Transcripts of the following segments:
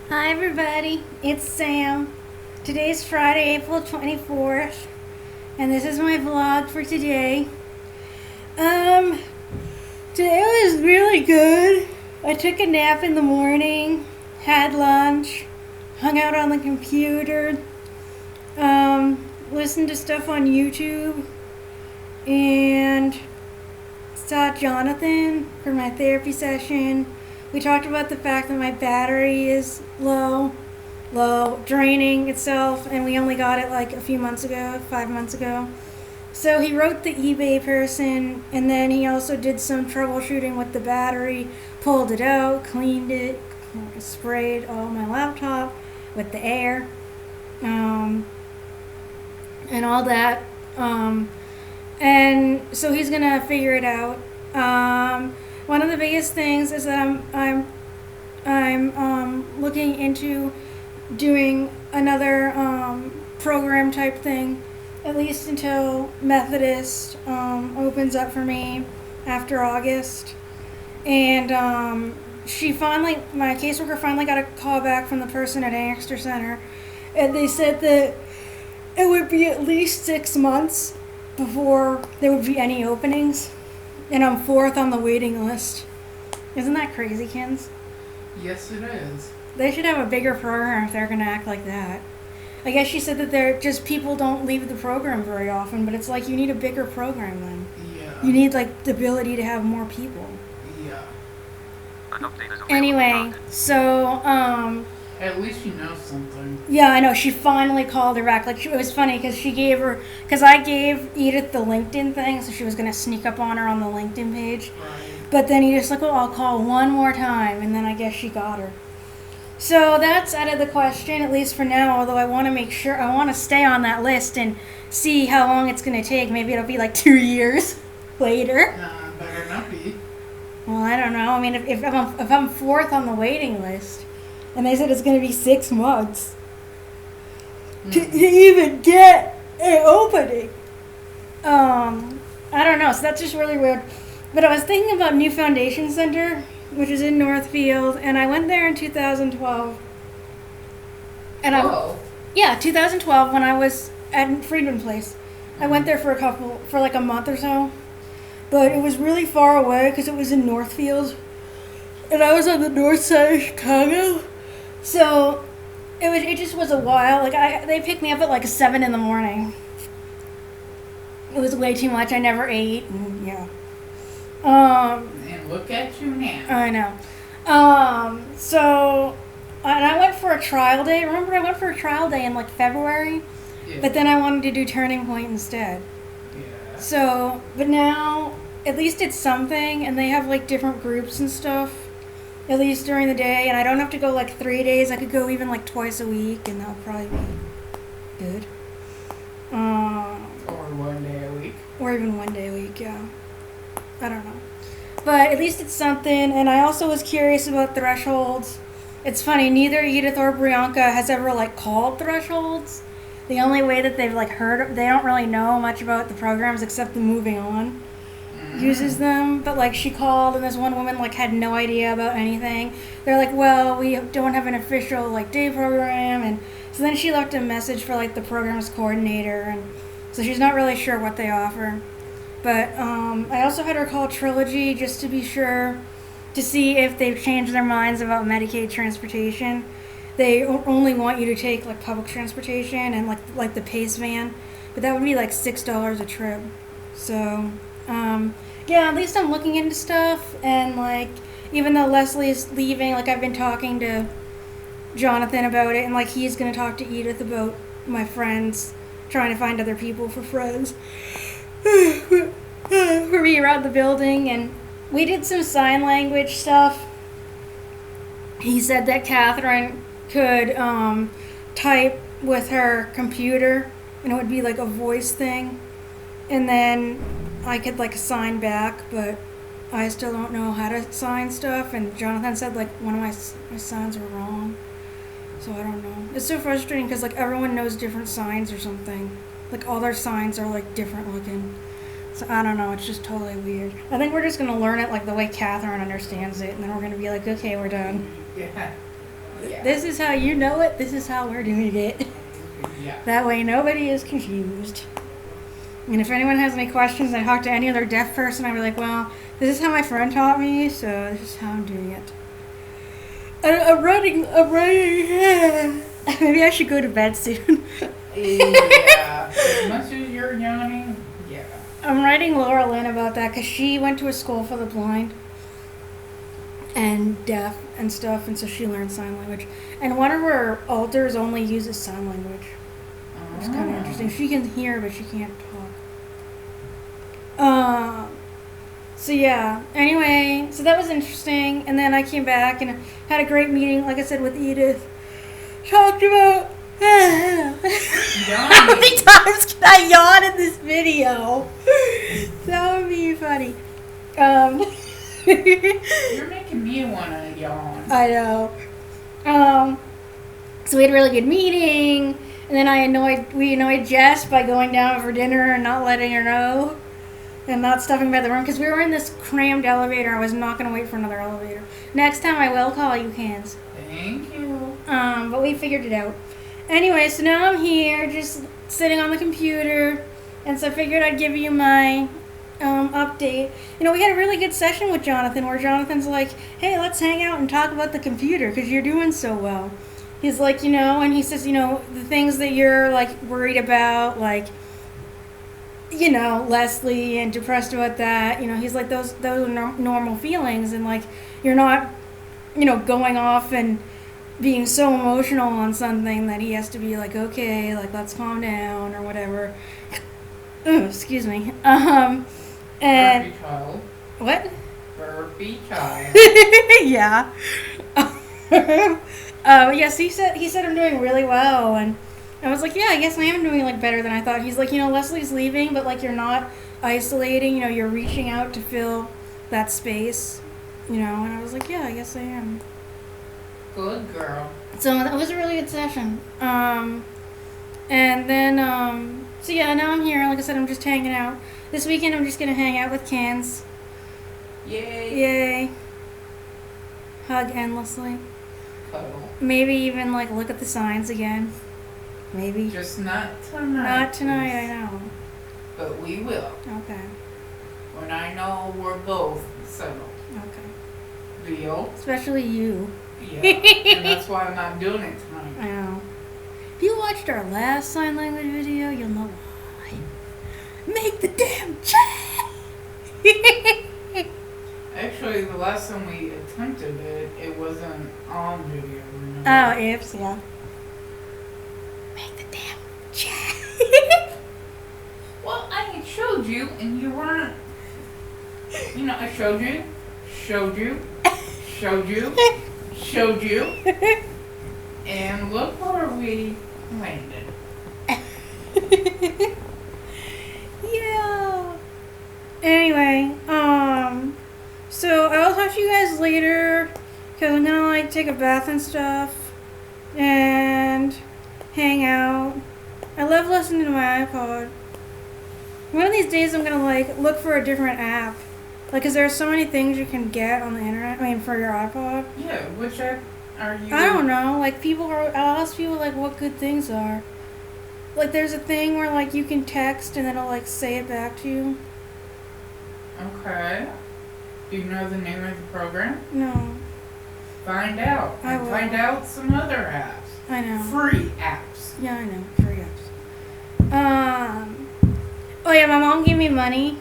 Hi everybody, it's Sam. Today's Friday, April 24th, and this is my vlog for today. Um, Today was really good. I took a nap in the morning, had lunch, hung out on the computer, listened to stuff on YouTube, and saw Jonathan for my therapy session. We talked about the fact that my battery is low, draining itself, and we only got it like a few months ago, 5 months ago. So he wrote the eBay person, and then he also did some troubleshooting with the battery, pulled it out, cleaned it, sprayed all my laptop with the air, and all that. And so he's gonna figure it out. One of the biggest things is that I'm looking into doing another program type thing, at least until Methodist opens up for me after August. And my caseworker finally got a call back from the person at Angster Center, and they said that it would be at least 6 months before there would be any openings, and I'm fourth on the waiting list. Isn't that crazy, Kins? Yes, it is. They should have a bigger program if they're going to act like that. I guess she said that they're just people don't leave the program very often, but it's like you need a bigger program then. Yeah. You need like the ability to have more people. Yeah. Anyway, so At least you know something. yeah, I know. She finally called her back. Like, it was funny because I gave Edith the LinkedIn thing, so she was gonna sneak up on her on the LinkedIn page. Right. But then he just like, oh, I'll call one more time, and then I guess she got her. So that's out of the question, at least for now. Although I want to stay on that list and see how long it's gonna take. Maybe it'll be like 2 years later. Better not be. Well, I don't know. I mean, if I'm fourth on the waiting list, and they said it's going to be 6 months to even get an opening. I don't know. So that's just really weird. But I was thinking about New Foundation Center, which is in Northfield, and I went there in 2012. And 2012 when I was at Friedman Place. I went there for like a month or so. But it was really far away because it was in Northfield. And I was on the north side of Chicago. So it just was a while. Like they picked me up at like 7 in the morning. It was way too much. I never ate, and yeah. And look at you now. I know. And I went for a trial day. Remember, I went for a trial day in like February, Yeah. but then I wanted to do Turning Point instead. Yeah. So, but now at least it's something, and they have like different groups and stuff. At least during the day, and I don't have to go like 3 days. I could go even like twice a week, and that'll probably be good. Or 1 day a week. Or even 1 day a week, yeah. I don't know. But at least it's something, and I also was curious about thresholds. It's funny, neither Edith or Brianka has ever like called thresholds. The only way that they've like heard, they don't really know much about the programs except the Moving On uses them. But like she called, and this one woman like had no idea about anything. They're like, well, we don't have an official like day program, and so then she left a message for like the programs coordinator, and so she's not really sure what they offer. But I also had her call Trilogy just to be sure, to see if they've changed their minds about Medicaid transportation. They only want you to take like public transportation and like the Pace van, but that would be like $6 a trip. So yeah, at least I'm looking into stuff, and like even though Leslie's leaving, like I've been talking to Jonathan about it, and like he's gonna talk to Edith about my friends, trying to find other people for friends for me around the building. And we did some sign language stuff. He said that Catherine could type with her computer, and it would be like a voice thing, and then I could like sign back, but I still don't know how to sign stuff. And Jonathan said like one of my signs were wrong, so I don't know. It's so frustrating because like everyone knows different signs or something. Like all their signs are like different looking. So I don't know, it's just totally weird. I think we're just gonna learn it like the way Catherine understands it, and then we're gonna be like, okay, we're done. Yeah. Yeah. This is how you know it. This is how we're doing it. Yeah. That way nobody is confused. And if anyone has any questions, I talk to any other deaf person, I'd be like, well, this is how my friend taught me, so this is how I'm doing it. I'm running. Maybe I should go to bed soon. Yeah. As much as you're yawning, yeah. I'm writing Laura Lynn about that because she went to a school for the blind and deaf and stuff, and so she learned sign language. And one of her alters only uses sign language. It's kind of interesting. She can hear, but she can't talk. So yeah. Anyway, so that was interesting. And then I came back and had a great meeting, like I said, with Edith. Talked about how many times can I yawn in this video? That would be funny. You're making me want to yawn. I know. So we had a really good meeting, and then we annoyed Jess by going down for dinner and not letting her know, and not stopping by the room because we were in this crammed elevator. I was not going to wait for another elevator. Next time I will call you, Cans. Thank you. But we figured it out. Anyway, so now I'm here, just sitting on the computer, and so I figured I'd give you my update. You know, we had a really good session with Jonathan where Jonathan's like, hey, let's hang out and talk about the computer because you're doing so well. He's like, and he says, the things that you're like worried about, like, Leslie and depressed about that, he's like, those are normal feelings, and like, you're not, going off and being so emotional on something that he has to be like, okay, like, let's calm down or whatever. Ooh, excuse me. And Burpee child. what? Burpee child. Yeah. Yes, he said I'm doing really well, and I was like, yeah, I guess I am doing like better than I thought. He's like, Leslie's leaving, but like you're not isolating, you're reaching out to fill that space, and I was like, yeah, I guess I am. Good girl. So that was a really good session. And then so yeah, now I'm here. Like I said, I'm just hanging out. This weekend I'm just gonna hang out with Cans. Yay. Hug endlessly. Cuddle. Maybe even like look at the signs again. Maybe. Just not tonight. Not tonight, I know. But we will. Okay. When I know we're both settled. Okay. Deal? Especially you. Yeah. And that's why I'm not doing it tonight. I know. If you watched our last sign language video, you'll know why. Make the damn chat! Actually, the last time we attempted it, it wasn't on video, remember? Oh, ifs, yeah. Make the damn chat. Well, I had showed you, and you weren't. I showed you, showed you, and look where we landed. Yeah. Anyway, so I will talk to you guys later because I'm gonna like take a bath and stuff and hang out. I love listening to my iPod. One of these days I'm gonna like look for a different app. Like, 'cause there are so many things you can get on the internet. I mean, for your iPod. Yeah, which app are you? I don't know. Like, I'll ask people like what good things are. Like, there's a thing where like you can text and it'll like say it back to you. Okay. Do you know the name of the program? No, Find out. I And will. find out some other apps. I know. Free apps. Yeah, I know. Free apps. Oh yeah, my mom gave me money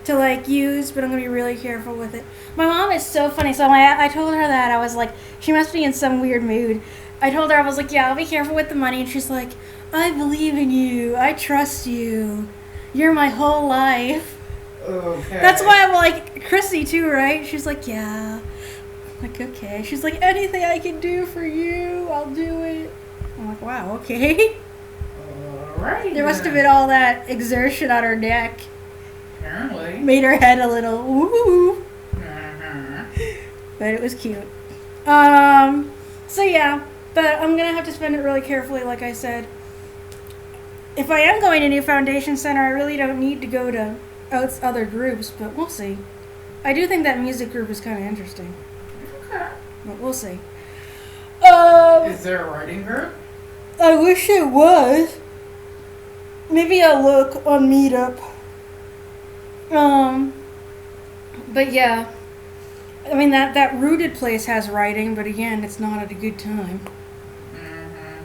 to like use, but I'm gonna be really careful with it. My mom is so funny. So I told her that I was like, she must be in some weird mood. I told her I was like, yeah, I'll be careful with the money, and she's like, I believe in you. I trust you. You're my whole life. Okay. That's why I'm like Chrissy too, right? She's like, yeah. I'm like, okay. She's like, anything I can do for you, I'll do it. I'm like, wow, okay. Alright. There must have been all that exertion on her neck. Apparently. Made her head a little woo. Uh-huh. But it was cute. So yeah, but I'm gonna have to spend it really carefully, like I said. If I am going to New Foundation Center, I really don't need to go to other groups, but we'll see. I do think that music group is kind of interesting, Okay. but we'll see. Is there a writing group? I wish it was. Maybe I'll look on Meetup. But yeah. I mean, that Rooted place has writing, but again, it's not at a good time. Mm-hmm.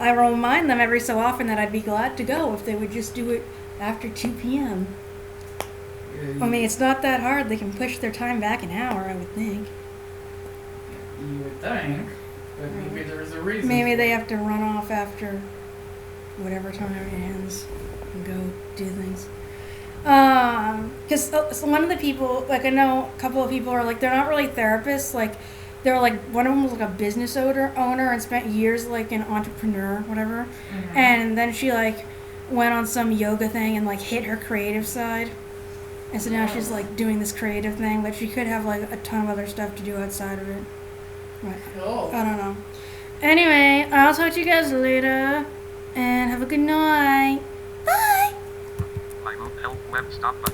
I remind them every so often that I'd be glad to go if they would just do it after 2 p.m. I mean, it's not that hard. They can push their time back an hour, I would think. You would think, but maybe there's a reason. Maybe they have to run off after whatever time it ends and go do things. Because so one of the people, like I know a couple of people are like, they're not really therapists. Like, they're like, one of them was like a business owner and spent years like an entrepreneur, whatever. Mm-hmm. And then she like went on some yoga thing and like hit her creative side. And so now she's like doing this creative thing, but she could have like a ton of other stuff to do outside of it. Right. Cool. I don't know. Anyway, I'll talk to you guys later. And have a good night. Bye! I will help web stop button.